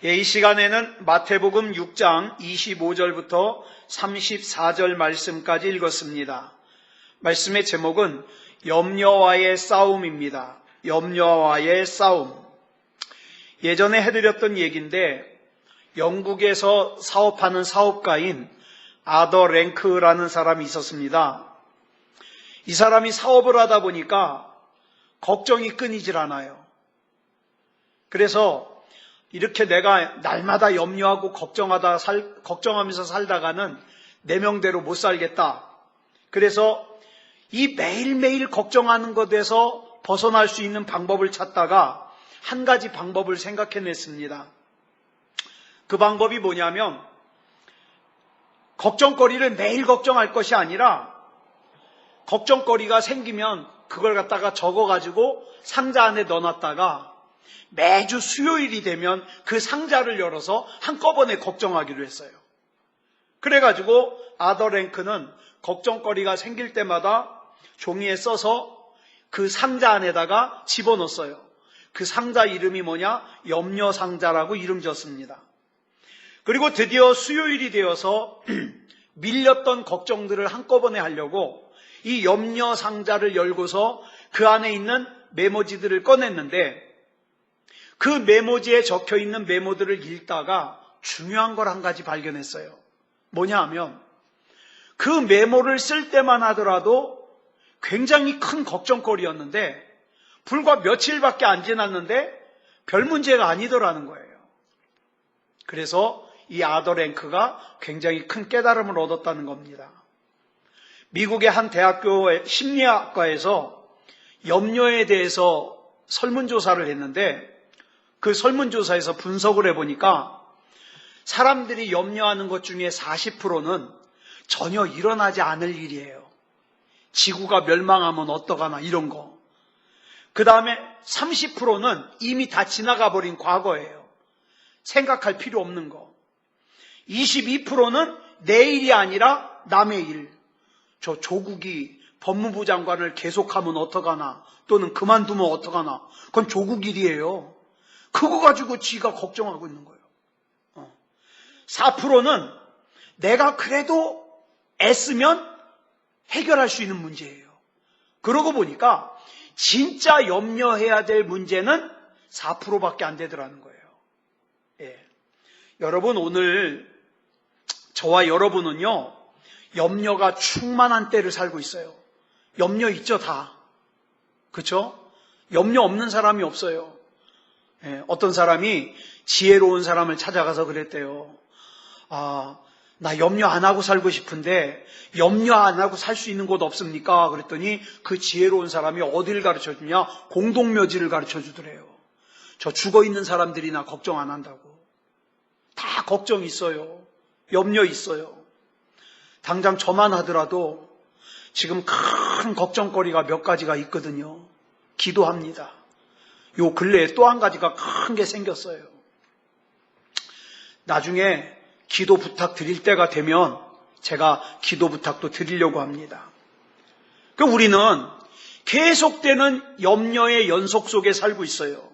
이 시간에는 마태복음 6장 25절부터 34절 말씀까지 읽었습니다. 말씀의 제목은 염려와의 싸움입니다. 염려와의 싸움. 예전에 해드렸던 얘기인데 영국에서 사업하는 사업가인 아더 랭크라는 사람이 있었습니다. 이 사람이 사업을 하다 보니까 걱정이 끊이질 않아요. 그래서 이렇게 내가 날마다 염려하고 걱정하면서 살다가는 내 명대로 못 살겠다. 그래서 이 매일매일 걱정하는 것에서 벗어날 수 있는 방법을 찾다가 한 가지 방법을 생각해냈습니다. 그 방법이 뭐냐면 걱정거리를 매일 걱정할 것이 아니라 걱정거리가 생기면 그걸 갖다가 적어가지고 상자 안에 넣어놨다가 매주 수요일이 되면 그 상자를 열어서 한꺼번에 걱정하기로 했어요. 그래가지고 아더 랭크는 걱정거리가 생길 때마다 종이에 써서 그 상자 안에다가 집어넣었어요. 그 상자 이름이 뭐냐? 염려상자라고 이름 지었습니다. 그리고 드디어 수요일이 되어서 밀렸던 걱정들을 한꺼번에 하려고 이 염려상자를 열고서 그 안에 있는 메모지들을 꺼냈는데 그 메모지에 적혀있는 메모들을 읽다가 중요한 걸 한 가지 발견했어요. 뭐냐 하면 그 메모를 쓸 때만 하더라도 굉장히 큰 걱정거리였는데 불과 며칠밖에 안 지났는데 별 문제가 아니더라는 거예요. 그래서 이 아더 랭크가 굉장히 큰 깨달음을 얻었다는 겁니다. 미국의 한 대학교의 심리학과에서 염려에 대해서 설문조사를 했는데 그 설문조사에서 분석을 해보니까 사람들이 염려하는 것 중에 40%는 전혀 일어나지 않을 일이에요. 지구가 멸망하면 어떡하나 이런 거. 그 다음에 30%는 이미 다 지나가 버린 과거예요. 생각할 필요 없는 거. 22%는 내일이 아니라 남의 일. 저 조국이 법무부 장관을 계속하면 어떡하나 또는 그만두면 어떡하나. 그건 조국 일이에요. 그거 가지고 지가 걱정하고 있는 거예요. 4%는 내가 그래도 애쓰면 해결할 수 있는 문제예요. 그러고 보니까 진짜 염려해야 될 문제는 4%밖에 안 되더라는 거예요. 예. 여러분 오늘 저와 여러분은요 염려가 충만한 때를 살고 있어요. 염려 있죠 다. 그렇죠? 염려 없는 사람이 없어요. 예, 어떤 사람이 지혜로운 사람을 찾아가서 그랬대요. 나 염려 안 하고 살고 싶은데 염려 안 하고 살 수 있는 곳 없습니까? 그랬더니 그 지혜로운 사람이 어디를 가르쳐 주냐? 공동묘지를 가르쳐 주더래요. 저 죽어 있는 사람들이나 걱정 안 한다고. 다 걱정 있어요. 염려 있어요. 당장 저만 하더라도 지금 큰 걱정거리가 몇 가지가 있거든요. 기도합니다. 요 근래에 또 한 가지가 큰 게 생겼어요. 나중에 기도 부탁 드릴 때가 되면 제가 기도 부탁도 드리려고 합니다. 우리는 계속되는 염려의 연속 속에 살고 있어요.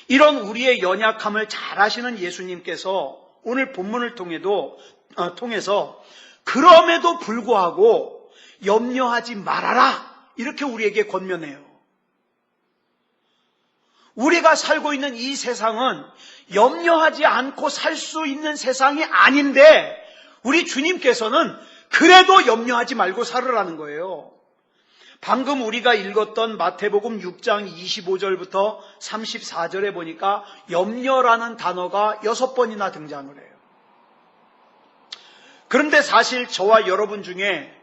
이런 우리의 연약함을 잘 아시는 예수님께서 오늘 본문을 통해서 그럼에도 불구하고 염려하지 말아라 이렇게 우리에게 권면해요. 우리가 살고 있는 이 세상은 염려하지 않고 살 수 있는 세상이 아닌데 우리 주님께서는 그래도 염려하지 말고 살으라는 거예요. 방금 우리가 읽었던 마태복음 6장 25절부터 34절에 보니까 염려라는 단어가 6번이나 등장을 해요. 그런데 사실 저와 여러분 중에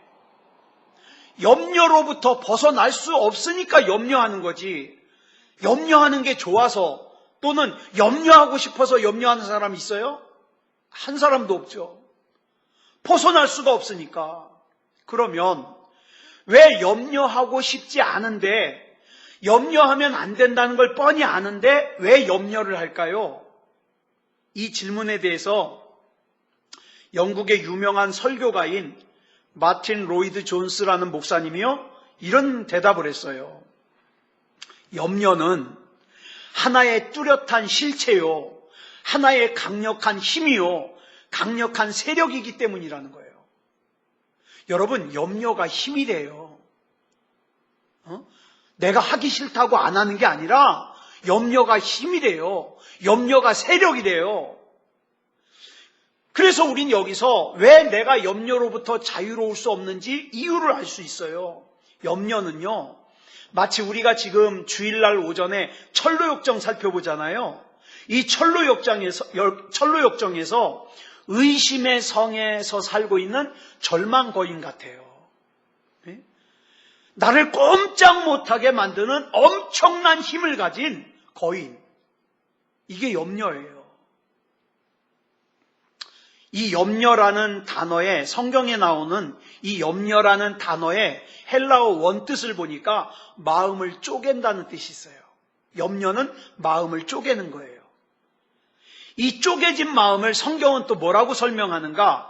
염려로부터 벗어날 수 없으니까 염려하는 거지 염려하는 게 좋아서 또는 염려하고 싶어서 염려하는 사람이 있어요? 한 사람도 없죠. 벗어날 수가 없으니까. 그러면 왜 염려하고 싶지 않은데 염려하면 안 된다는 걸 뻔히 아는데 왜 염려를 할까요? 이 질문에 대해서 영국의 유명한 설교가인 마틴 로이드 존스라는 목사님이요 이런 대답을 했어요. 염려는 하나의 뚜렷한 실체요. 하나의 강력한 힘이요, 강력한 세력이기 때문이라는 거예요. 여러분, 염려가 힘이 돼요. 내가 하기 싫다고 안 하는 게 아니라 염려가 힘이 돼요. 염려가 세력이 돼요. 그래서 우린 여기서 왜 내가 염려로부터 자유로울 수 없는지 이유를 알 수 있어요. 염려는요, 마치 우리가 지금 주일날 오전에 철로역정 살펴보잖아요. 이 철로역정에서 의심의 성에서 살고 있는 절망 거인 같아요. 나를 꼼짝 못하게 만드는 엄청난 힘을 가진 거인. 이게 염려예요. 이 염려라는 단어에, 성경에 나오는 이 염려라는 단어의 헬라어 원뜻을 보니까 마음을 쪼갠다는 뜻이 있어요. 염려는 마음을 쪼개는 거예요. 이 쪼개진 마음을 성경은 또 뭐라고 설명하는가?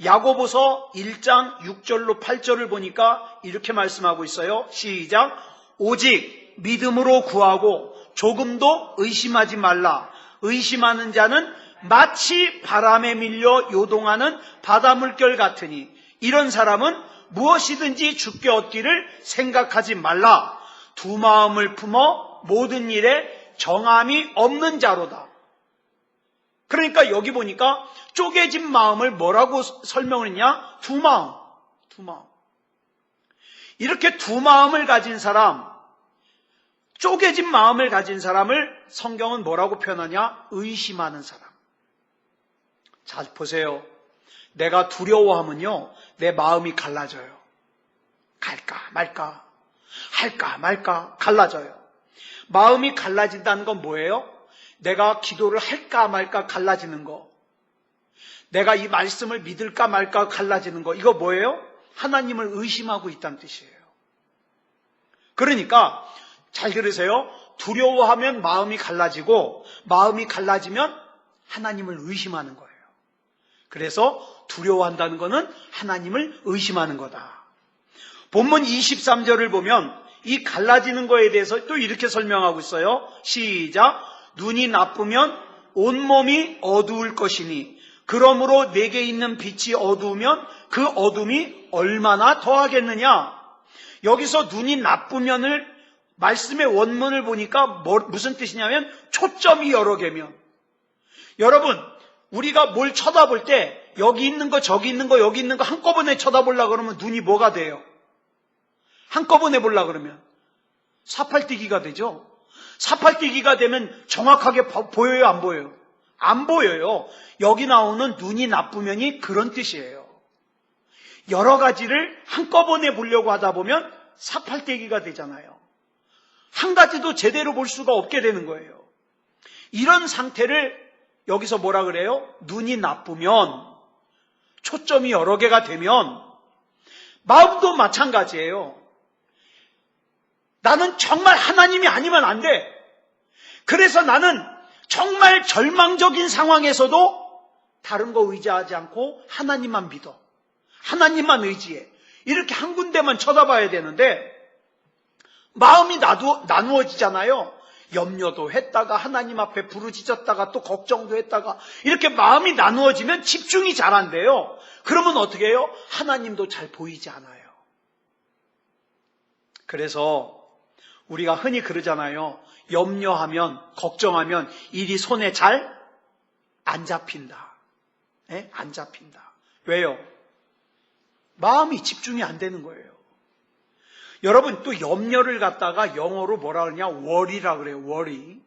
야고보서 1장 6절로 8절을 보니까 이렇게 말씀하고 있어요. 시작. 오직 믿음으로 구하고 조금도 의심하지 말라. 의심하는 자는 마치 바람에 밀려 요동하는 바닷물결 같으니 이런 사람은 무엇이든지 주께 얻기를 생각하지 말라. 두 마음을 품어 모든 일에 정함이 없는 자로다. 그러니까 여기 보니까 쪼개진 마음을 뭐라고 설명을 했냐? 두 마음. 이렇게 두 마음을 가진 사람, 쪼개진 마음을 가진 사람을 성경은 뭐라고 표현하냐? 의심하는 사람. 자, 보세요. 내가 두려워하면요, 내 마음이 갈라져요. 갈까 말까, 할까 말까 갈라져요. 마음이 갈라진다는 건 뭐예요? 내가 기도를 할까 말까 갈라지는 거. 내가 이 말씀을 믿을까 말까 갈라지는 거. 이거 뭐예요? 하나님을 의심하고 있다는 뜻이에요. 그러니까 잘 들으세요. 두려워하면 마음이 갈라지고, 마음이 갈라지면 하나님을 의심하는 거예요. 그래서 두려워한다는 것은 하나님을 의심하는 거다. 본문 23절을 보면 이 갈라지는 거에 대해서 또 이렇게 설명하고 있어요. 시작. 눈이 나쁘면 온몸이 어두울 것이니 그러므로 내게 있는 빛이 어두우면 그 어둠이 얼마나 더하겠느냐. 여기서 눈이 나쁘면을 말씀의 원문을 보니까 무슨 뜻이냐면 초점이 여러 개면, 여러분 우리가 뭘 쳐다볼 때 여기 있는 거 저기 있는 거 여기 있는 거 한꺼번에 쳐다보려고 그러면 눈이 뭐가 돼요? 한꺼번에 보려고 그러면 사팔뜨기가 되죠. 사팔뜨기가 되면 정확하게 보여요, 안 보여요? 안 보여요. 여기 나오는 눈이 나쁘면이 그런 뜻이에요. 여러 가지를 한꺼번에 보려고 하다 보면 사팔뜨기가 되잖아요. 한 가지도 제대로 볼 수가 없게 되는 거예요. 이런 상태를 여기서 뭐라 그래요? 눈이 나쁘면, 초점이 여러 개가 되면, 마음도 마찬가지예요. 나는 정말 하나님이 아니면 안 돼. 그래서 나는 정말 절망적인 상황에서도 다른 거 의지하지 않고 하나님만 믿어. 하나님만 의지해. 이렇게 한 군데만 쳐다봐야 되는데 마음이 나누어지잖아요. 염려도 했다가 하나님 앞에 부르짖었다가 또 걱정도 했다가 이렇게 마음이 나누어지면 집중이 잘 안 돼요. 그러면 어떻게 해요? 하나님도 잘 보이지 않아요. 그래서 우리가 흔히 그러잖아요. 염려하면, 걱정하면 일이 손에 잘 안 잡힌다. 네? 안 잡힌다. 왜요? 마음이 집중이 안 되는 거예요. 여러분 또 염려를 갖다가 영어로 뭐라 그러냐? worry라 그래요. worry.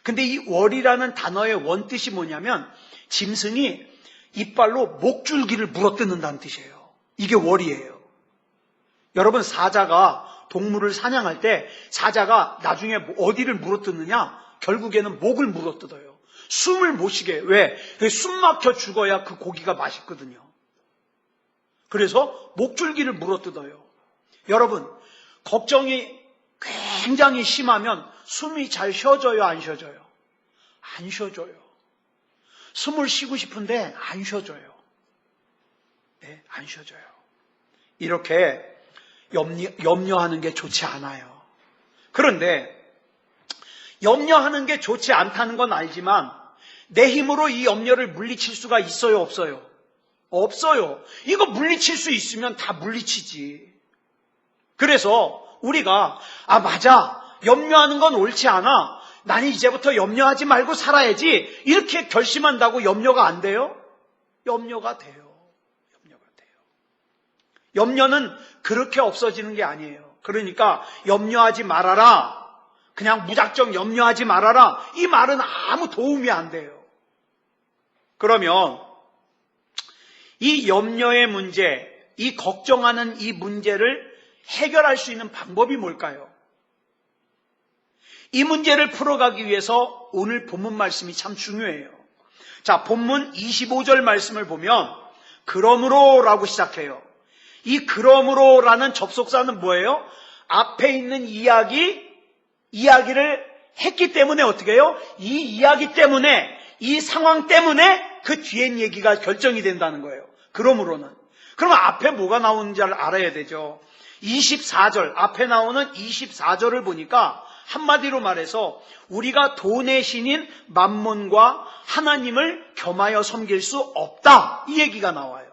근데 이 worry라는 단어의 원뜻이 뭐냐면 짐승이 이빨로 목줄기를 물어뜯는다는 뜻이에요. 이게 worry예요. 여러분 사자가 동물을 사냥할 때 사자가 나중에 어디를 물어뜯느냐? 결국에는 목을 물어뜯어요. 숨을 못 쉬게. 왜? 숨 막혀 죽어야 그 고기가 맛있거든요. 그래서 목줄기를 물어뜯어요. 여러분 걱정이 굉장히 심하면 숨이 잘 쉬어져요, 안 쉬어져요? 안 쉬어져요. 숨을 쉬고 싶은데 안 쉬어져요. 네, 안 쉬어져요. 이렇게 염려하는 게 좋지 않아요. 그런데 염려하는 게 좋지 않다는 건 알지만 내 힘으로 이 염려를 물리칠 수가 있어요, 없어요? 없어요. 이거 물리칠 수 있으면 다 물리치지. 그래서 우리가 맞아, 염려하는 건 옳지 않아, 나는 이제부터 염려하지 말고 살아야지, 이렇게 결심한다고 염려가 안 돼요? 염려가 돼요. 염려가 돼요. 염려는 그렇게 없어지는 게 아니에요. 그러니까 염려하지 말아라, 그냥 무작정 염려하지 말아라, 이 말은 아무 도움이 안 돼요. 그러면 이 염려의 문제, 이 걱정하는 이 문제를 해결할 수 있는 방법이 뭘까요? 이 문제를 풀어가기 위해서 오늘 본문 말씀이 참 중요해요. 자, 본문 25절 말씀을 보면 그러므로 라고 시작해요. 이 그러므로라는 접속사는 뭐예요? 앞에 있는 이야기를 했기 때문에 어떻게 해요? 이 이야기 때문에, 이 상황 때문에 그 뒤엔 얘기가 결정이 된다는 거예요. 그러므로는. 그러면 앞에 뭐가 나오는지 알아야 되죠. 24절, 앞에 나오는 24절을 보니까 한마디로 말해서 우리가 돈의 신인 맘몬과 하나님을 겸하여 섬길 수 없다, 이 얘기가 나와요.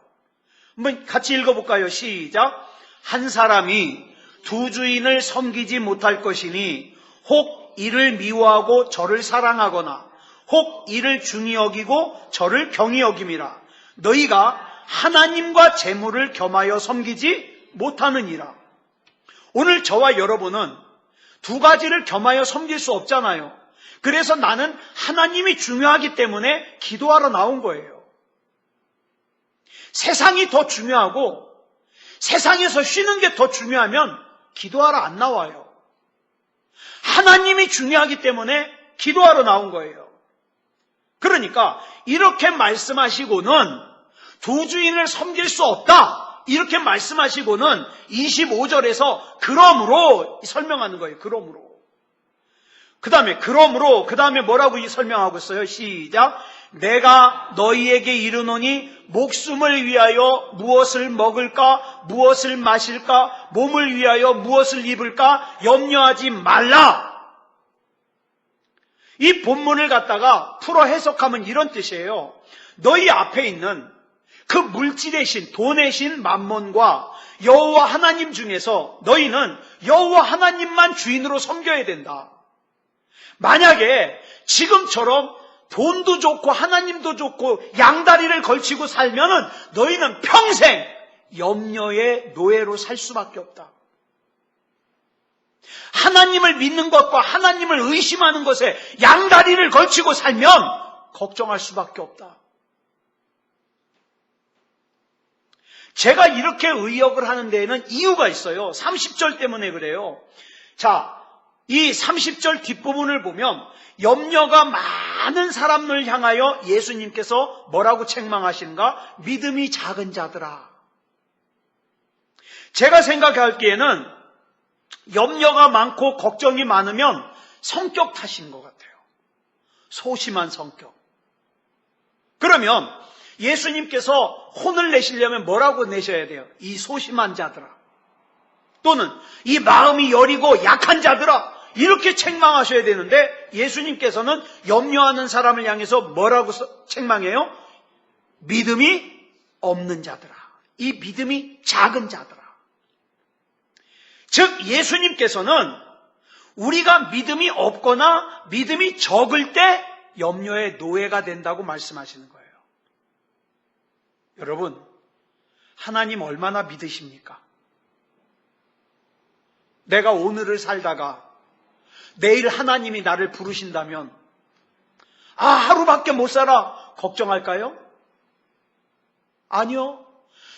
한번 같이 읽어볼까요? 시작. 한 사람이 두 주인을 섬기지 못할 것이니 혹 이를 미워하고 저를 사랑하거나 혹 이를 중히 여기고 저를 경히 여김이라. 너희가 하나님과 재물을 겸하여 섬기지 못하느니라. 오늘 저와 여러분은 두 가지를 겸하여 섬길 수 없잖아요. 그래서 나는 하나님이 중요하기 때문에 기도하러 나온 거예요. 세상이 더 중요하고 세상에서 쉬는 게 더 중요하면 기도하러 안 나와요. 하나님이 중요하기 때문에 기도하러 나온 거예요. 그러니까 이렇게 말씀하시고는 두 주인을 섬길 수 없다, 이렇게 말씀하시고는 25절에서 그러므로 설명하는 거예요. 그러므로. 그 다음에 뭐라고 설명하고 있어요? 시작. 내가 너희에게 이르노니 목숨을 위하여 무엇을 먹을까, 무엇을 마실까, 몸을 위하여 무엇을 입을까 염려하지 말라. 이 본문을 갖다가 풀어 해석하면 이런 뜻이에요. 너희 앞에 있는 그 물질의 신, 돈의 신 맘몬과 여호와 하나님 중에서 너희는 여호와 하나님만 주인으로 섬겨야 된다. 만약에 지금처럼 돈도 좋고 하나님도 좋고 양다리를 걸치고 살면은 너희는 평생 염려의 노예로 살 수밖에 없다. 하나님을 믿는 것과 하나님을 의심하는 것에 양다리를 걸치고 살면 걱정할 수밖에 없다. 제가 이렇게 의역을 하는 데에는 이유가 있어요. 30절 때문에 그래요. 자, 이 30절 뒷부분을 보면 염려가 많은 사람을 향하여 예수님께서 뭐라고 책망하시는가? 믿음이 작은 자들아. 제가 생각하기에는 염려가 많고 걱정이 많으면 성격 탓인 것 같아요. 소심한 성격. 그러면 예수님께서 혼을 내시려면 뭐라고 내셔야 돼요? 이 소심한 자들아. 또는 이 마음이 여리고 약한 자들아. 이렇게 책망하셔야 되는데 예수님께서는 염려하는 사람을 향해서 뭐라고 책망해요? 믿음이 없는 자들아. 이 믿음이 작은 자들아. 즉 예수님께서는 우리가 믿음이 없거나 믿음이 적을 때 염려의 노예가 된다고 말씀하시는 거예요. 여러분, 하나님 얼마나 믿으십니까? 내가 오늘을 살다가 내일 하나님이 나를 부르신다면 하루밖에 못 살아 걱정할까요? 아니요.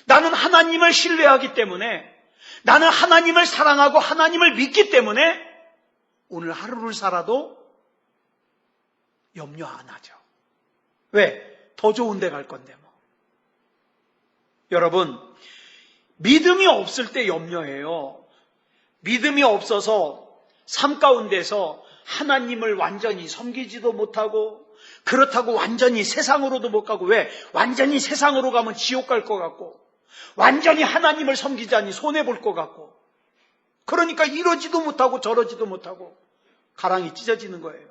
나는 하나님을 신뢰하기 때문에, 나는 하나님을 사랑하고 하나님을 믿기 때문에 오늘 하루를 살아도 염려 안 하죠. 왜? 더 좋은 데 갈 건데 뭐. 여러분, 믿음이 없을 때 염려해요. 믿음이 없어서 삶 가운데서 하나님을 완전히 섬기지도 못하고, 그렇다고 완전히 세상으로도 못 가고, 왜? 완전히 세상으로 가면 지옥 갈 것 같고, 완전히 하나님을 섬기자니 손해볼 것 같고, 그러니까 이러지도 못하고 저러지도 못하고 가랑이 찢어지는 거예요.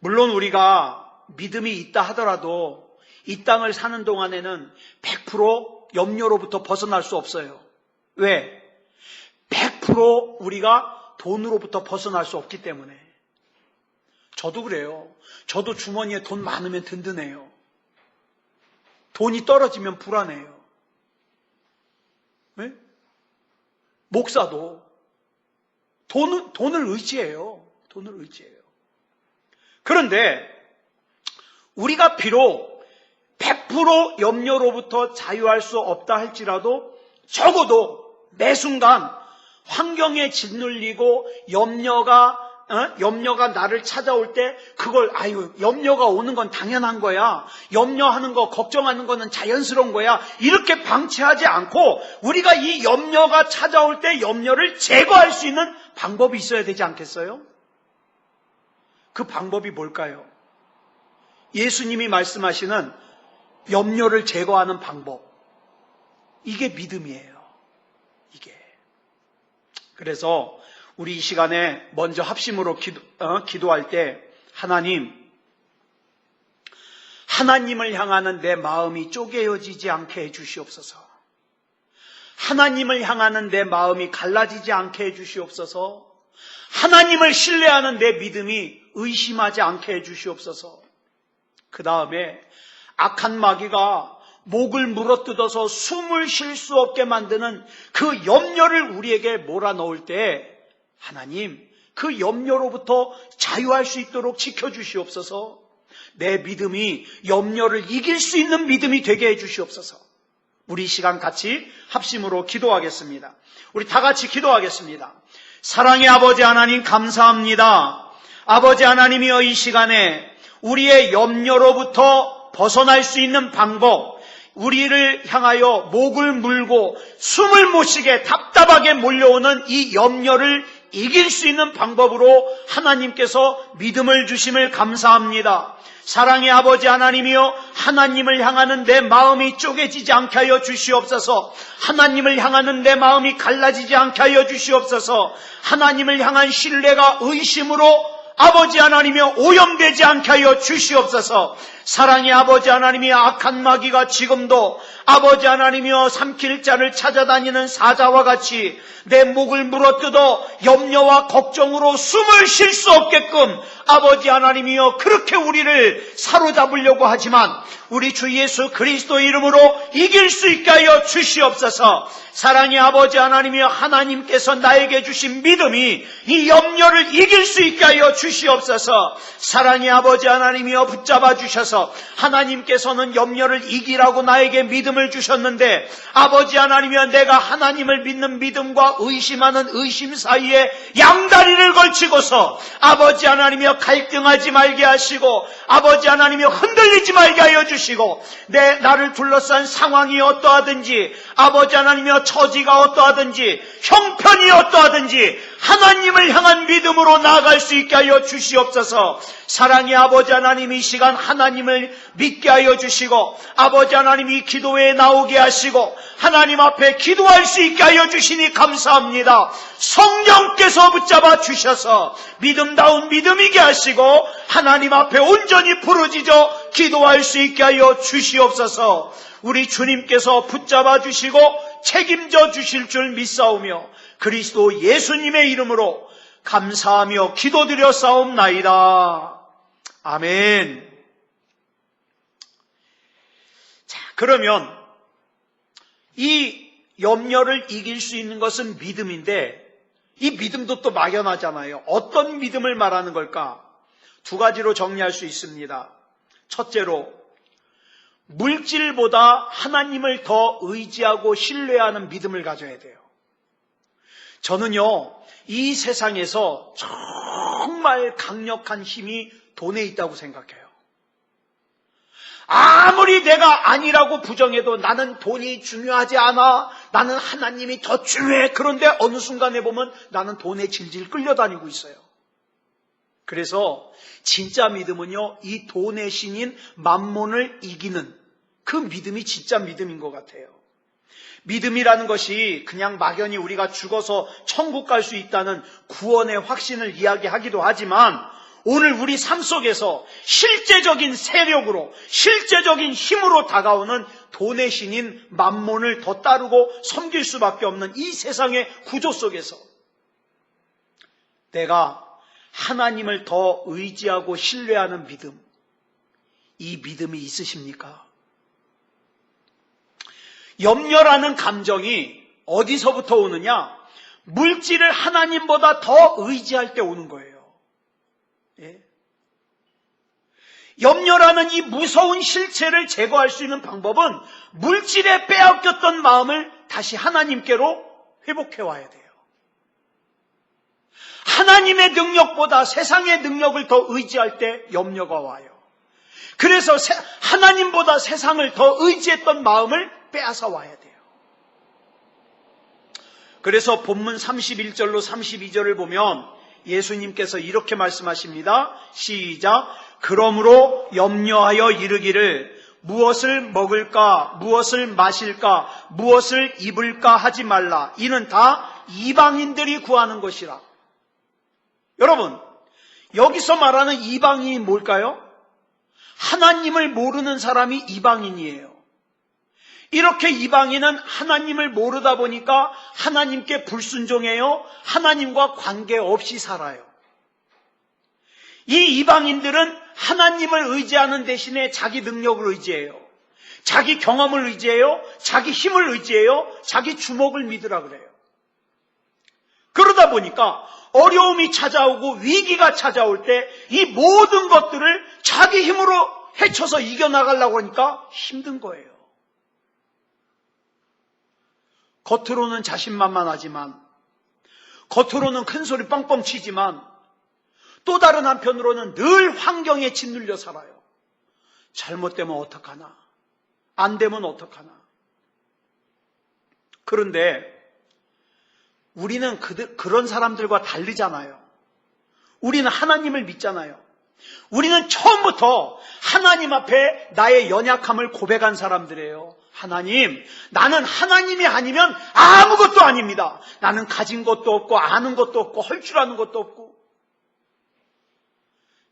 물론 우리가 믿음이 있다 하더라도 이 땅을 사는 동안에는 100% 염려로부터 벗어날 수 없어요. 왜? 100% 우리가 돈으로부터 벗어날 수 없기 때문에. 저도 그래요. 저도 주머니에 돈 많으면 든든해요. 돈이 떨어지면 불안해요. 네? 목사도 돈을 의지해요. 돈을 의지해요. 그런데 우리가 비록 100% 염려로부터 자유할 수 없다 할지라도 적어도 매 순간 환경에 짓눌리고 염려가 나를 찾아올 때 그걸 염려가 오는 건 당연한 거야. 염려하는 거, 걱정하는 거는 자연스러운 거야. 이렇게 방치하지 않고 우리가 이 염려가 찾아올 때 염려를 제거할 수 있는 방법이 있어야 되지 않겠어요? 그 방법이 뭘까요? 예수님이 말씀하시는 염려를 제거하는 방법. 이게 믿음이에요. 이게. 그래서 우리 이 시간에 먼저 합심으로 기도할 때 하나님을 향하는 내 마음이 쪼개어지지 않게 해주시옵소서. 하나님을 향하는 내 마음이 갈라지지 않게 해주시옵소서. 하나님을 신뢰하는 내 믿음이 의심하지 않게 해주시옵소서. 그 다음에 악한 마귀가 목을 물어뜯어서 숨을 쉴 수 없게 만드는 그 염려를 우리에게 몰아넣을 때 하나님, 그 염려로부터 자유할 수 있도록 지켜주시옵소서. 내 믿음이 염려를 이길 수 있는 믿음이 되게 해주시옵소서. 우리 이 시간 같이 합심으로 기도하겠습니다. 우리 다 같이 기도하겠습니다. 사랑의 아버지 하나님 감사합니다. 아버지 하나님이여, 이 시간에 우리의 염려로부터 벗어날 수 있는 방법, 우리를 향하여 목을 물고 숨을 못 쉬게 답답하게 몰려오는 이 염려를 이길 수 있는 방법으로 하나님께서 믿음을 주심을 감사합니다. 사랑의 아버지 하나님이여, 하나님을 향하는 내 마음이 쪼개지지 않게 하여 주시옵소서. 하나님을 향하는 내 마음이 갈라지지 않게 하여 주시옵소서. 하나님을 향한 신뢰가 의심으로 아버지 하나님이여 오염되지 않게 하여 주시옵소서. 사랑의 아버지 하나님이여, 악한 마귀가 지금도 아버지 하나님이여 삼킬 자를 찾아다니는 사자와 같이 내 목을 물어뜯어 염려와 걱정으로 숨을 쉴 수 없게끔 아버지 하나님이여 그렇게 우리를 사로잡으려고 하지만 우리 주 예수 그리스도 이름으로 이길 수 있게 하여 주시옵소서. 사랑의 아버지 하나님이여, 하나님께서 나에게 주신 믿음이 이 염려를 이길 수 있게 하여 주시옵소서. 사랑의 아버지 하나님이여, 붙잡아 주셔서 하나님께서는 염려를 이기라고 나에게 믿음을 주셨는데 아버지 하나님이여, 내가 하나님을 믿는 믿음과 의심하는 의심 사이에 양다리를 걸치고서 아버지 하나님이여 갈등하지 말게 하시고 아버지 하나님이여 흔들리지 말게 하여 주시고 나를 둘러싼 상황이 어떠하든지 아버지 하나님이여 처지가 어떠하든지 형편이 어떠하든지 하나님을 향한 믿음으로 나아갈 수 있게 하여 주시옵소서. 사랑의 아버지 하나님, 이 시간 하나님을 믿게 하여 주시고 아버지 하나님이 기도에 나오게 하시고 하나님 앞에 기도할 수 있게 하여 주시니 감사합니다. 성령께서 붙잡아 주셔서 믿음다운 믿음이게 하시고 하나님 앞에 온전히 부르짖어 기도할 수 있게 하여 주시옵소서. 우리 주님께서 붙잡아 주시고 책임져 주실 줄 믿사오며 그리스도 예수님의 이름으로 감사하며 기도드려 싸움나이다. 아멘. 자, 그러면 이 염려를 이길 수 있는 것은 믿음인데 이 믿음도 또 막연하잖아요. 어떤 믿음을 말하는 걸까? 두 가지로 정리할 수 있습니다. 첫째로, 물질보다 하나님을 더 의지하고 신뢰하는 믿음을 가져야 돼요. 저는요, 이 세상에서 정말 강력한 힘이 돈에 있다고 생각해요. 아무리 내가 아니라고 부정해도 나는 돈이 중요하지 않아. 나는 하나님이 더 중요해. 그런데 어느 순간에 보면 나는 돈에 질질 끌려다니고 있어요. 그래서 진짜 믿음은요, 이 돈의 신인 맘몬을 이기는 그 믿음이 진짜 믿음인 것 같아요. 믿음이라는 것이 그냥 막연히 우리가 죽어서 천국 갈 수 있다는 구원의 확신을 이야기하기도 하지만 오늘 우리 삶 속에서 실제적인 세력으로, 실제적인 힘으로 다가오는 돈의 신인 맘몬을 더 따르고 섬길 수밖에 없는 이 세상의 구조 속에서 내가 하나님을 더 의지하고 신뢰하는 믿음, 이 믿음이 있으십니까? 염려라는 감정이 어디서부터 오느냐? 물질을 하나님보다 더 의지할 때 오는 거예요. 예. 염려라는 이 무서운 실체를 제거할 수 있는 방법은 물질에 빼앗겼던 마음을 다시 하나님께로 회복해 와야 돼요. 하나님의 능력보다 세상의 능력을 더 의지할 때 염려가 와요. 그래서 하나님보다 세상을 더 의지했던 마음을 빼앗아 와야 돼요. 그래서 본문 31절로 32절을 보면 예수님께서 이렇게 말씀하십니다. 시작. 그러므로 염려하여 이르기를 무엇을 먹을까, 무엇을 마실까, 무엇을 입을까 하지 말라. 이는 다 이방인들이 구하는 것이라. 여러분, 여기서 말하는 이방인이 뭘까요? 하나님을 모르는 사람이 이방인이에요. 이렇게 이방인은 하나님을 모르다 보니까 하나님께 불순종해요. 하나님과 관계없이 살아요. 이 이방인들은 하나님을 의지하는 대신에 자기 능력을 의지해요. 자기 경험을 의지해요. 자기 힘을 의지해요. 자기 주먹을 믿으라 그래요. 그러다 보니까 어려움이 찾아오고 위기가 찾아올 때 이 모든 것들을 자기 힘으로 헤쳐서 이겨나가려고 하니까 힘든 거예요. 겉으로는 자신만만하지만, 겉으로는 큰 소리 뻥뻥 치지만 또 다른 한편으로는 늘 환경에 짓눌려 살아요. 잘못되면 어떡하나, 안 되면 어떡하나. 그런데 우리는 그런 사람들과 다르잖아요. 우리는 하나님을 믿잖아요. 우리는 처음부터 하나님 앞에 나의 연약함을 고백한 사람들이에요. 하나님, 나는 하나님이 아니면 아무것도 아닙니다. 나는 가진 것도 없고 아는 것도 없고 할 줄 아는 것도 없고.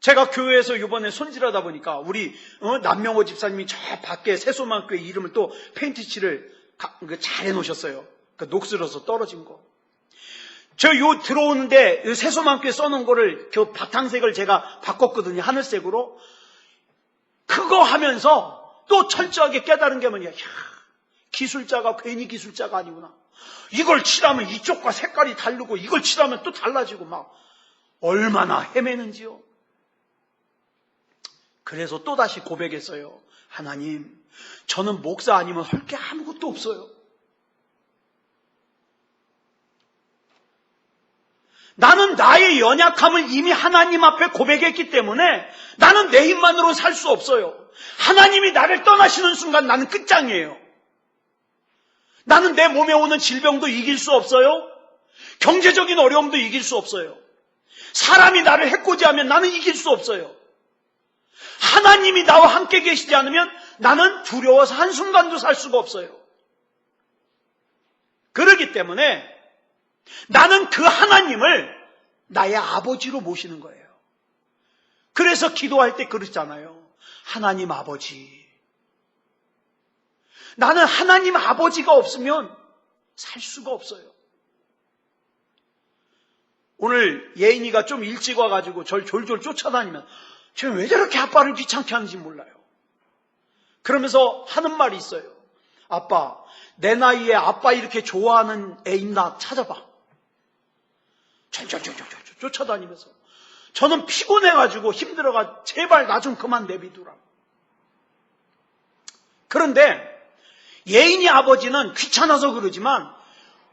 제가 교회에서 이번에 손질하다 보니까 우리 남명호 집사님이 저 밖에 세소만교회 이름을 또 페인트칠을 잘 해놓으셨어요. 그 녹슬어서 떨어진 거. 저 요 들어오는데 세소만교회 써놓은 거를 그 바탕색을 제가 바꿨거든요. 하늘색으로. 그거 하면서 또 철저하게 깨달은 게 뭐냐. 기술자가 괜히 기술자가 아니구나. 이걸 칠하면 이쪽과 색깔이 다르고 이걸 칠하면 또 달라지고 막 얼마나 헤매는지요. 그래서 또다시 고백했어요. 하나님, 저는 목사 아니면 할 게 아무것도 없어요. 나는 나의 연약함을 이미 하나님 앞에 고백했기 때문에 나는 내 힘만으로 살 수 없어요. 하나님이 나를 떠나시는 순간 나는 끝장이에요. 나는 내 몸에 오는 질병도 이길 수 없어요. 경제적인 어려움도 이길 수 없어요. 사람이 나를 해코지하면 나는 이길 수 없어요. 하나님이 나와 함께 계시지 않으면 나는 두려워서 한순간도 살 수가 없어요. 그렇기 때문에 나는 그 하나님을 나의 아버지로 모시는 거예요. 그래서 기도할 때 그러잖아요. 하나님 아버지. 나는 하나님 아버지가 없으면 살 수가 없어요. 오늘 예인이가 좀 일찍 와가지고 절 졸졸 쫓아다니면 쟤는 왜 저렇게 아빠를 귀찮게 하는지 몰라요. 그러면서 하는 말이 있어요. 아빠, 내 나이에 아빠 이렇게 좋아하는 애 있나 찾아봐. 쫓아다니면서 저는 피곤해가지고 힘들어가 제발 나 좀 그만 내비두라. 그런데 예인이 아버지는 귀찮아서 그러지만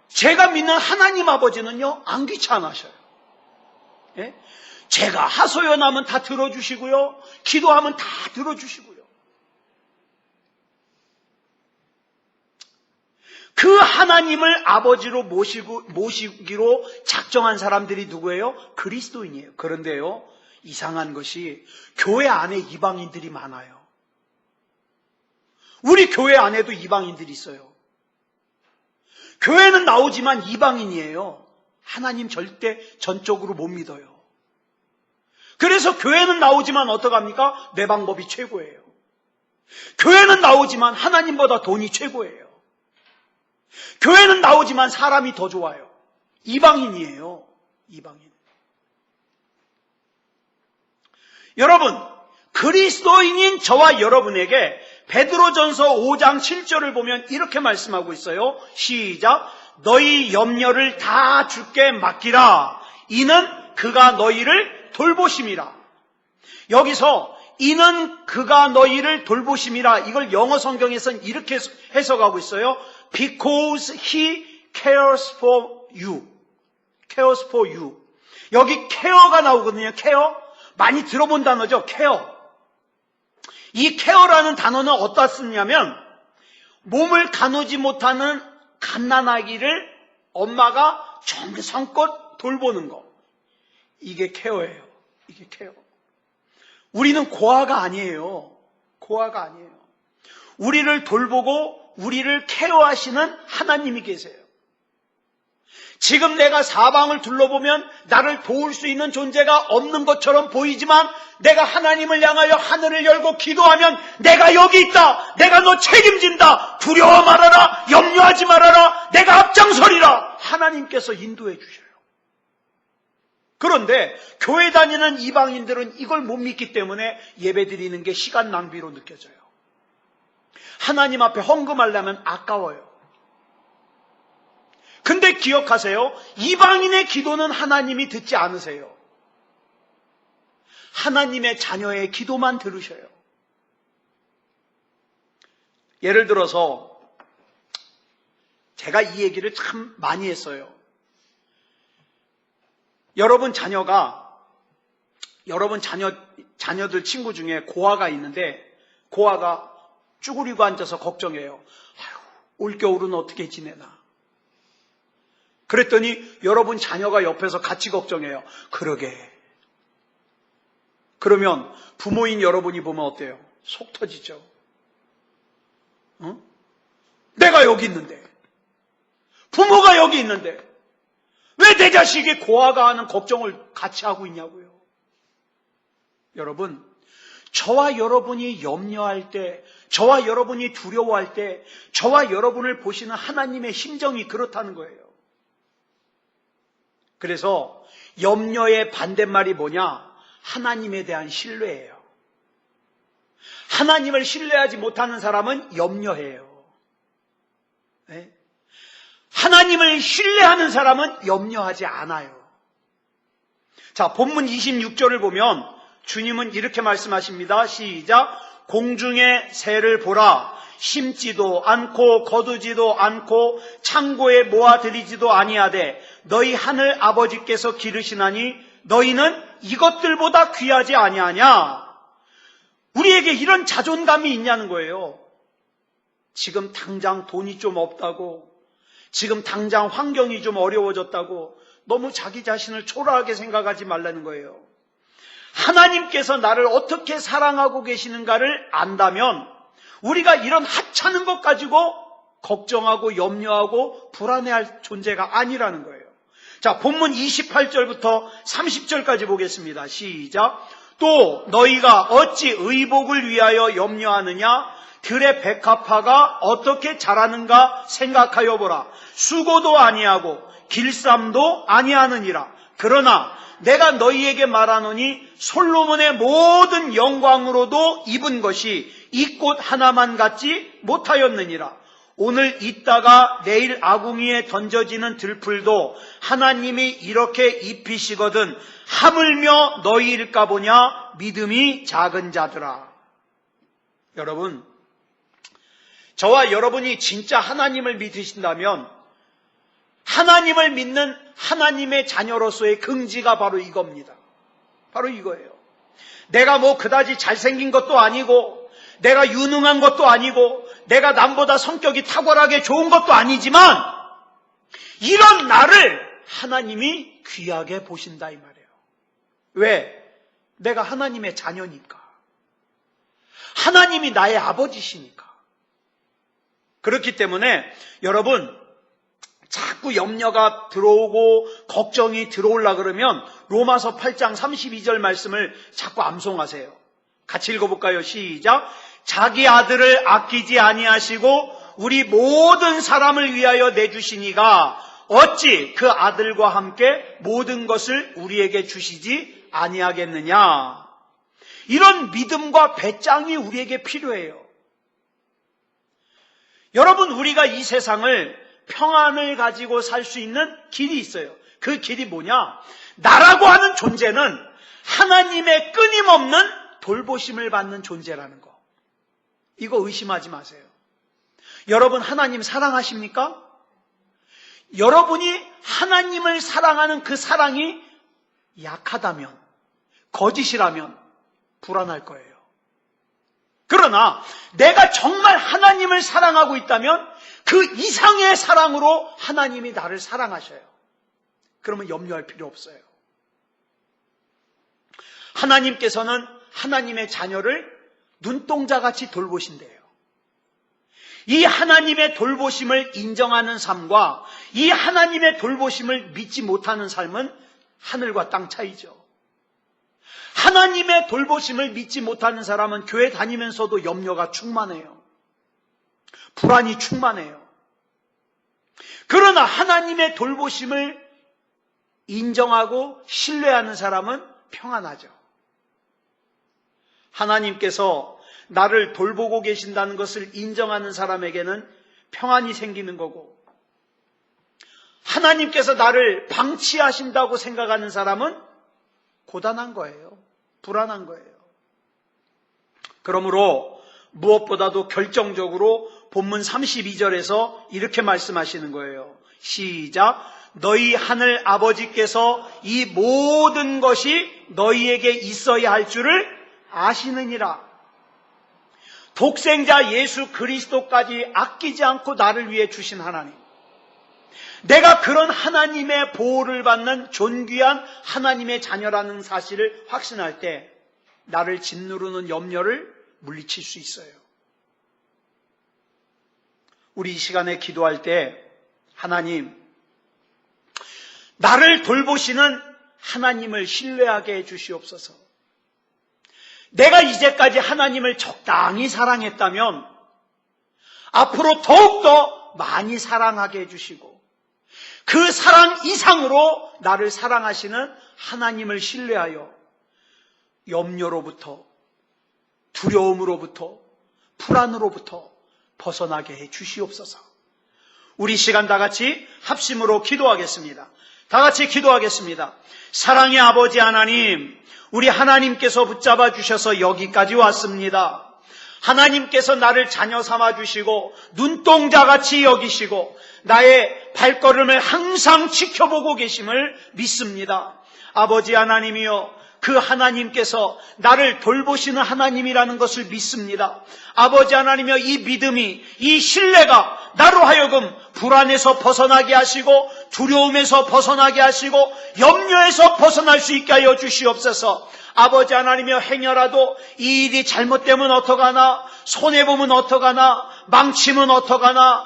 제가 믿는 하나님 아버지는요 안 귀찮으셔요. 예? 제가 하소연하면 다 들어주시고요, 기도하면 다 들어주시고요. 그 하나님을 아버지로 모시기로 작정한 사람들이 누구예요? 그리스도인이에요. 그런데요, 이상한 것이 교회 안에 이방인들이 많아요. 우리 교회 안에도 이방인들이 있어요. 교회는 나오지만 이방인이에요. 하나님 절대 전적으로 못 믿어요. 그래서 교회는 나오지만 어떡합니까? 내 방법이 최고예요. 교회는 나오지만 하나님보다 돈이 최고예요. 교회는 나오지만 사람이 더 좋아요. 이방인이에요. 이방인. 여러분, 그리스도인인 저와 여러분에게 베드로전서 5장 7절을 보면 이렇게 말씀하고 있어요. 시작. 너희 염려를 다 주께 맡기라. 이는 그가 너희를 돌보심이라. 여기서 이는 그가 너희를 돌보심이라, 이걸 영어 성경에서는 이렇게 해석하고 있어요. Because he cares for you. cares for you. 여기 care가 나오거든요. care. 많이 들어본 단어죠. care. 이 care라는 단어는 어디다 쓰냐면 몸을 가누지 못하는 갓난아기를 엄마가 정성껏 돌보는 거. 이게 care예요. 이게 care. 우리는 고아가 아니에요. 고아가 아니에요. 우리를 돌보고 우리를 케어하시는 하나님이 계세요. 지금 내가 사방을 둘러보면 나를 도울 수 있는 존재가 없는 것처럼 보이지만 내가 하나님을 향하여 하늘을 열고 기도하면 내가 여기 있다. 내가 너 책임진다. 두려워 말아라. 염려하지 말아라. 내가 앞장서리라. 하나님께서 인도해 주셔요. 그런데 교회 다니는 이방인들은 이걸 못 믿기 때문에 예배 드리는 게 시간 낭비로 느껴져요. 하나님 앞에 헌금하려면 아까워요. 근데 기억하세요. 이방인의 기도는 하나님이 듣지 않으세요. 하나님의 자녀의 기도만 들으셔요. 예를 들어서 제가 이 얘기를 참 많이 했어요. 여러분 자녀들 친구 중에 고아가 있는데 고아가 쭈그리고 앉아서 걱정해요. 아유, 올겨울은 어떻게 지내나. 그랬더니 여러분 자녀가 옆에서 같이 걱정해요. 그러게. 그러면 부모인 여러분이 보면 어때요? 속 터지죠. 응? 내가 여기 있는데. 부모가 여기 있는데. 왜 내 자식이 고아가 하는 걱정을 같이 하고 있냐고요. 여러분, 저와 여러분이 염려할 때, 저와 여러분이 두려워할 때, 저와 여러분을 보시는 하나님의 심정이 그렇다는 거예요. 그래서 염려의 반대말이 뭐냐? 하나님에 대한 신뢰예요. 하나님을 신뢰하지 못하는 사람은 염려해요. 네? 하나님을 신뢰하는 사람은 염려하지 않아요. 자, 본문 26절을 보면 주님은 이렇게 말씀하십니다. 시작. 공중의 새를 보라. 심지도 않고 거두지도 않고 창고에 모아들이지도 아니하되 너희 하늘 아버지께서 기르시나니 너희는 이것들보다 귀하지 아니하냐. 우리에게 이런 자존감이 있냐는 거예요. 지금 당장 돈이 좀 없다고, 지금 당장 환경이 좀 어려워졌다고 너무 자기 자신을 초라하게 생각하지 말라는 거예요. 하나님께서 나를 어떻게 사랑하고 계시는가를 안다면 우리가 이런 하찮은 것 가지고 걱정하고 염려하고 불안해할 존재가 아니라는 거예요. 자, 본문 28절부터 30절까지 보겠습니다. 시작. 또 너희가 어찌 의복을 위하여 염려하느냐? 들의 백합화가 어떻게 자라는가 생각하여 보라. 수고도 아니하고 길쌈도 아니하느니라. 그러나 내가 너희에게 말하노니 솔로몬의 모든 영광으로도 입은 것이 이 꽃 하나만 같지 못하였느니라. 오늘 있다가 내일 아궁이에 던져지는 들풀도 하나님이 이렇게 입히시거든 하물며 너희일까 보냐. 믿음이 작은 자들아. 여러분, 저와 여러분이 진짜 하나님을 믿으신다면 하나님을 믿는 하나님의 자녀로서의 긍지가 바로 이겁니다. 바로 이거예요. 내가 뭐 그다지 잘생긴 것도 아니고 내가 유능한 것도 아니고 내가 남보다 성격이 탁월하게 좋은 것도 아니지만 이런 나를 하나님이 귀하게 보신다 이 말이에요. 왜? 내가 하나님의 자녀니까. 하나님이 나의 아버지시니까. 그렇기 때문에 여러분, 자꾸 염려가 들어오고 걱정이 들어올라 그러면 로마서 8장 32절 말씀을 자꾸 암송하세요. 같이 읽어볼까요? 시작. 자기 아들을 아끼지 아니하시고 우리 모든 사람을 위하여 내주시니가 어찌 그 아들과 함께 모든 것을 우리에게 주시지 아니하겠느냐. 이런 믿음과 배짱이 우리에게 필요해요. 여러분, 우리가 이 세상을 평안을 가지고 살 수 있는 길이 있어요. 그 길이 뭐냐? 나라고 하는 존재는 하나님의 끊임없는 돌보심을 받는 존재라는 거. 이거 의심하지 마세요. 여러분, 하나님 사랑하십니까? 여러분이 하나님을 사랑하는 그 사랑이 약하다면, 거짓이라면 불안할 거예요. 그러나 내가 정말 하나님을 사랑하고 있다면 그 이상의 사랑으로 하나님이 나를 사랑하셔요. 그러면 염려할 필요 없어요. 하나님께서는 하나님의 자녀를 눈동자같이 돌보신대요. 이 하나님의 돌보심을 인정하는 삶과 이 하나님의 돌보심을 믿지 못하는 삶은 하늘과 땅 차이죠. 하나님의 돌보심을 믿지 못하는 사람은 교회 다니면서도 염려가 충만해요. 불안이 충만해요. 그러나 하나님의 돌보심을 인정하고 신뢰하는 사람은 평안하죠. 하나님께서 나를 돌보고 계신다는 것을 인정하는 사람에게는 평안이 생기는 거고, 하나님께서 나를 방치하신다고 생각하는 사람은 고단한 거예요. 불안한 거예요. 그러므로 무엇보다도 결정적으로 본문 32절에서 이렇게 말씀하시는 거예요. 시작. 너희 하늘 아버지께서 이 모든 것이 너희에게 있어야 할 줄을 아시느니라. 독생자 예수 그리스도까지 아끼지 않고 나를 위해 주신 하나님. 내가 그런 하나님의 보호를 받는 존귀한 하나님의 자녀라는 사실을 확신할 때 나를 짓누르는 염려를 물리칠 수 있어요. 우리 이 시간에 기도할 때 하나님, 나를 돌보시는 하나님을 신뢰하게 해 주시옵소서. 내가 이제까지 하나님을 적당히 사랑했다면 앞으로 더욱더 많이 사랑하게 해주시고 그 사랑 이상으로 나를 사랑하시는 하나님을 신뢰하여 염려로부터, 두려움으로부터, 불안으로부터 벗어나게 해 주시옵소서. 우리 시간 다 같이 합심으로 기도하겠습니다. 다 같이 기도하겠습니다. 사랑의 아버지 하나님, 우리 하나님께서 붙잡아 주셔서 여기까지 왔습니다. 하나님께서 나를 자녀 삼아 주시고 눈동자같이 여기시고 나의 발걸음을 항상 지켜보고 계심을 믿습니다. 아버지 하나님이여, 그 하나님께서 나를 돌보시는 하나님이라는 것을 믿습니다. 아버지 하나님이여, 이 믿음이, 이 신뢰가 나로 하여금 불안에서 벗어나게 하시고 두려움에서 벗어나게 하시고 염려에서 벗어날 수 있게 하여 주시옵소서. 아버지 하나님이여, 행여라도 이 일이 잘못되면 어떡하나, 손해보면 어떡하나, 망치면 어떡하나,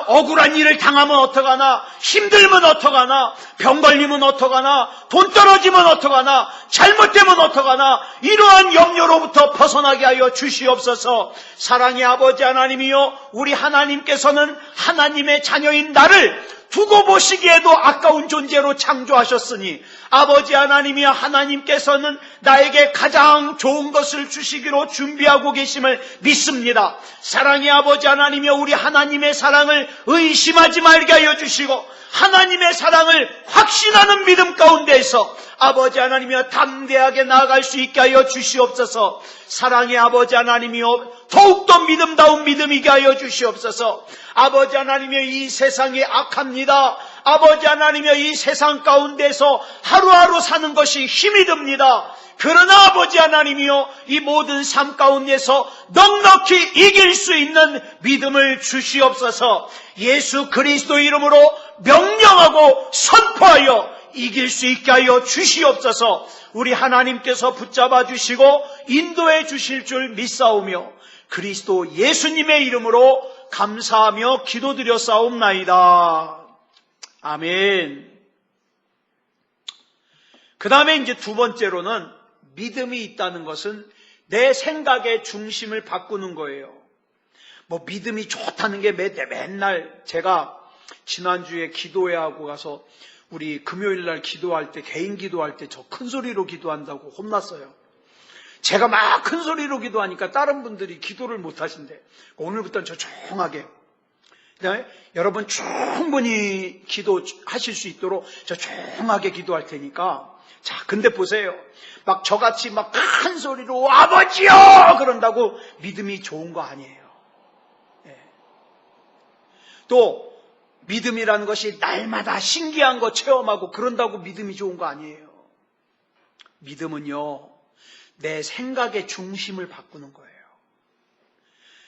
억울한 일을 당하면 어떡하나, 힘들면 어떡하나, 병 걸리면 어떡하나, 돈 떨어지면 어떡하나, 잘못되면 어떡하나, 이러한 염려로부터 벗어나게 하여 주시옵소서. 사랑의 아버지 하나님이여, 우리 하나님께서는 하나님의 자녀인 나를 두고 보시기에도 아까운 존재로 창조하셨으니 아버지 하나님이여, 하나님께서는 나에게 가장 좋은 것을 주시기로 준비하고 계심을 믿습니다. 사랑의 아버지 하나님이여, 우리 하나님의 사랑을 의심하지 말게 하여 주시고 하나님의 사랑을 확신하는 믿음 가운데에서 아버지 하나님이여 담대하게 나아갈 수 있게 하여 주시옵소서. 사랑의 아버지 하나님이여, 더욱더 믿음다운 믿음이게 하여 주시옵소서. 아버지 하나님이여, 이 세상이 악합니다. 아버지 하나님이여, 이 세상 가운데서 하루하루 사는 것이 힘이 듭니다. 그러나 아버지 하나님이여, 이 모든 삶 가운데서 넉넉히 이길 수 있는 믿음을 주시옵소서. 예수 그리스도 이름으로 명령하고 선포하여 이길 수 있게 하여 주시옵소서. 우리 하나님께서 붙잡아 주시고 인도해 주실 줄 믿사오며 그리스도 예수님의 이름으로 감사하며 기도드렸사옵나이다. 아멘. 그 다음에 이제 두 번째로는 믿음이 있다는 것은 내 생각의 중심을 바꾸는 거예요. 뭐 믿음이 좋다는 게 맨날 제가 지난주에 기도회 하고 가서 우리 금요일 날 기도할 때, 개인 기도할 때 저 큰 소리로 기도한다고 혼났어요. 제가 막 큰 소리로 기도하니까 다른 분들이 기도를 못 하신대. 오늘부터는 저 조용하게. 그다음에 여러분 충분히 기도하실 수 있도록 저 조용하게 기도할 테니까. 자, 근데 보세요. 막 저같이 막 큰 소리로 아버지요! 그런다고 믿음이 좋은 거 아니에요. 예. 또 믿음이라는 것이 날마다 신기한 거 체험하고 그런다고 믿음이 좋은 거 아니에요. 믿음은요, 내 생각의 중심을 바꾸는 거예요.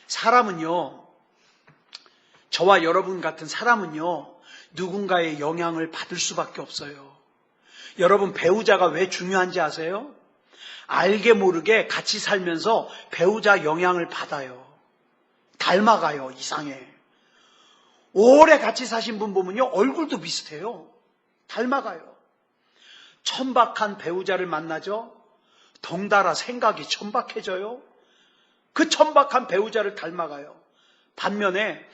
사람은요, 저와 여러분 같은 사람은요, 누군가의 영향을 받을 수밖에 없어요. 여러분, 배우자가 왜 중요한지 아세요? 알게 모르게 같이 살면서 배우자 영향을 받아요. 닮아가요, 이상해. 오래 같이 사신 분 보면요, 얼굴도 비슷해요. 닮아가요. 천박한 배우자를 만나죠? 덩달아 생각이 천박해져요. 그 천박한 배우자를 닮아가요. 반면에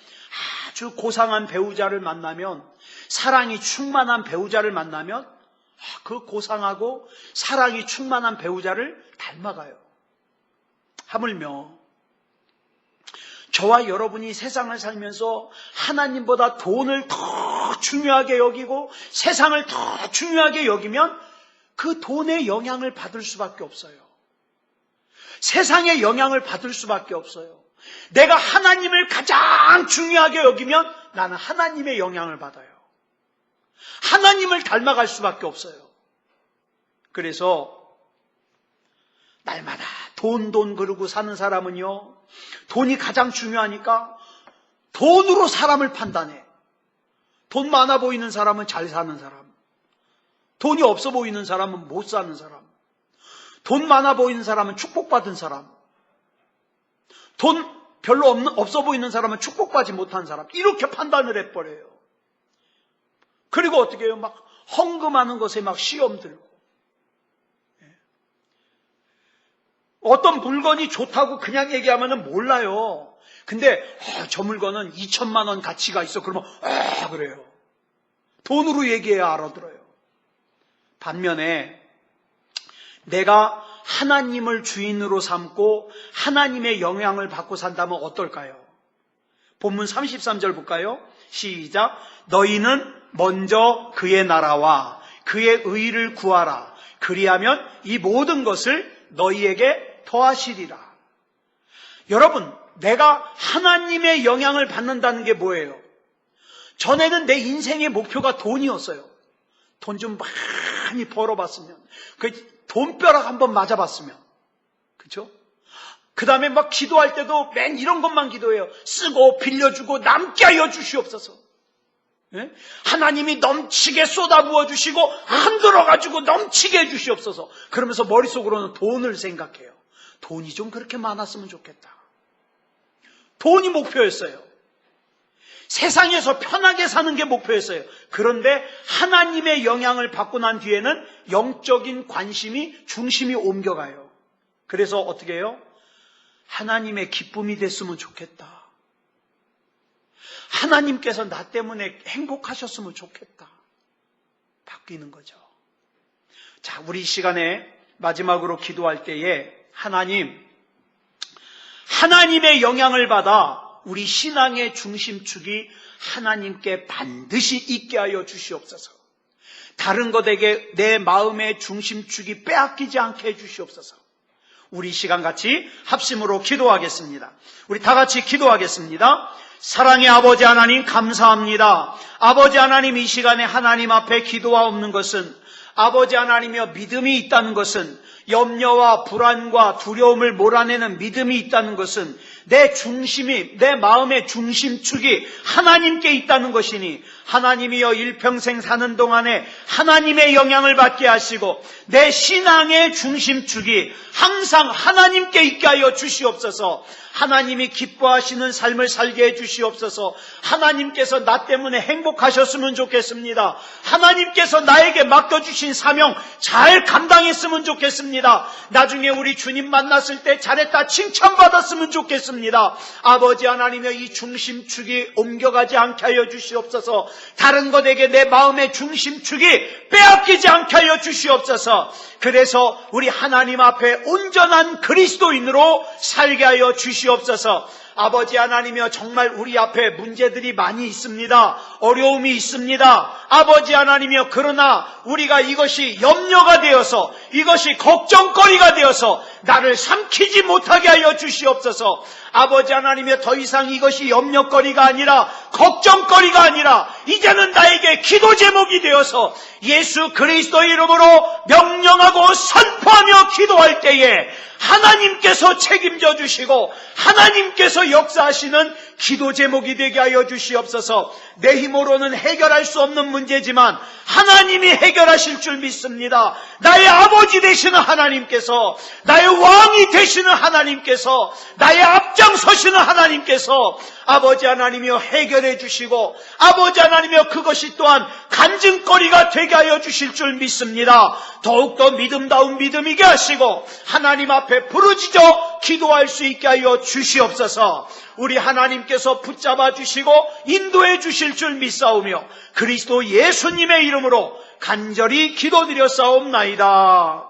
아주 고상한 배우자를 만나면, 사랑이 충만한 배우자를 만나면 그 고상하고 사랑이 충만한 배우자를 닮아가요. 하물며 저와 여러분이 세상을 살면서 하나님보다 돈을 더 중요하게 여기고 세상을 더 중요하게 여기면 그 돈의 영향을 받을 수밖에 없어요. 세상의 영향을 받을 수밖에 없어요. 내가 하나님을 가장 중요하게 여기면 나는 하나님의 영향을 받아요. 하나님을 닮아갈 수밖에 없어요. 그래서 날마다 돈 그러고 사는 사람은요, 돈이 가장 중요하니까 돈으로 사람을 판단해. 돈 많아 보이는 사람은 잘 사는 사람, 돈이 없어 보이는 사람은 못 사는 사람, 돈 많아 보이는 사람은 축복받은 사람, 돈 별로 없어 보이는 사람은 축복받지 못한 사람, 이렇게 판단을 해버려요. 그리고 어떻게 해요? 막 헌금하는 것에 막 시험 들고. 어떤 물건이 좋다고 그냥 얘기하면 몰라요. 근데 저 물건은 2천만 원 가치가 있어. 그러면 그래요. 돈으로 얘기해야 알아들어요. 반면에 내가 하나님을 주인으로 삼고 하나님의 영향을 받고 산다면 어떨까요? 본문 33절 볼까요? 시작. 너희는 먼저 그의 나라와 그의 의를 구하라. 그리하면 이 모든 것을 너희에게 더하시리라. 여러분, 내가 하나님의 영향을 받는다는 게 뭐예요? 전에는 내 인생의 목표가 돈이었어요. 돈 좀 많이 벌어봤으면, 그 돈벼락 한번 맞아봤으면, 그렇죠? 그 다음에 막 기도할 때도 맨 이런 것만 기도해요. 쓰고 빌려주고 남게 하여 주시옵소서. 예? 하나님이 넘치게 쏟아부어 주시고 흔들어가지고 넘치게 해주시옵소서. 그러면서 머릿속으로는 돈을 생각해요. 돈이 좀 그렇게 많았으면 좋겠다. 돈이 목표였어요. 세상에서 편하게 사는 게 목표였어요. 그런데 하나님의 영향을 받고 난 뒤에는 영적인 관심이 중심이 옮겨가요. 그래서 어떻게 해요? 하나님의 기쁨이 됐으면 좋겠다. 하나님께서 나 때문에 행복하셨으면 좋겠다. 바뀌는 거죠. 자, 우리 이 시간에 마지막으로 기도할 때에 하나님의 영향을 받아 우리 신앙의 중심축이 하나님께 반드시 있게 하여 주시옵소서. 다른 것에게 내 마음의 중심축이 빼앗기지 않게 해 주시옵소서. 우리 시간 같이 합심으로 기도하겠습니다. 우리 다 같이 기도하겠습니다. 사랑의 아버지 하나님 감사합니다. 아버지 하나님, 이 시간에 하나님 앞에 기도하옵는 것은, 아버지 하나님이여 믿음이 있다는 것은 염려와 불안과 두려움을 몰아내는 믿음이 있다는 것은 내 중심이, 내 마음의 중심축이 하나님께 있다는 것이니, 하나님이여 일평생 사는 동안에 하나님의 영향을 받게 하시고 내 신앙의 중심축이 항상 하나님께 있게 하여 주시옵소서. 하나님이 기뻐하시는 삶을 살게 해 주시옵소서. 하나님께서 나 때문에 행복하셨으면 좋겠습니다. 하나님께서 나에게 맡겨주신 사명 잘 감당했으면 좋겠습니다. 나중에 우리 주님 만났을 때 잘했다 칭찬받았으면 좋겠습니다. 아버지 하나님여, 이 중심축이 옮겨가지 않게 하여 주시옵소서. 다른 것에게 내 마음의 중심축이 빼앗기지 않게 하여 주시옵소서. 그래서 우리 하나님 앞에 온전한 그리스도인으로 살게 하여 주시옵소서. 아버지 하나님이여, 정말 우리 앞에 문제들이 많이 있습니다. 어려움이 있습니다. 아버지 하나님이여, 그러나 우리가 이것이 염려가 되어서, 이것이 걱정거리가 되어서 나를 삼키지 못하게 하여 주시옵소서. 아버지 하나님이여, 더 이상 이것이 염려거리가 아니라 걱정거리가 아니라 이제는 나에게 기도 제목이 되어서 예수 그리스도의 이름으로 명령하고 선포하며 기도할 때에 하나님께서 책임져 주시고 하나님께서 역사하시는 기도 제목이 되게 하여 주시옵소서. 내 힘으로는 해결할 수 없는 문제지만 하나님이 해결하실 줄 믿습니다. 나의 아버지 되시는 하나님께서, 나의 왕이 되시는 하나님께서, 나의 앞장서시는 하나님께서 아버지 하나님이여 해결해 주시고, 아버지 하나님이여 그것이 또한 간증거리가 되게 하여 주실 줄 믿습니다. 더욱더 믿음다운 믿음이게 하시고 하나님 앞에 부르짖어 기도할 수 있게 하여 주시옵소서. 우리 하나님께서 붙잡아 주시고 인도해 주실 줄 믿사오며 그리스도 예수님의 이름으로 간절히 기도드렸사옵나이다.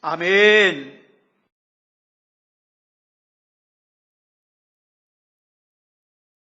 아멘.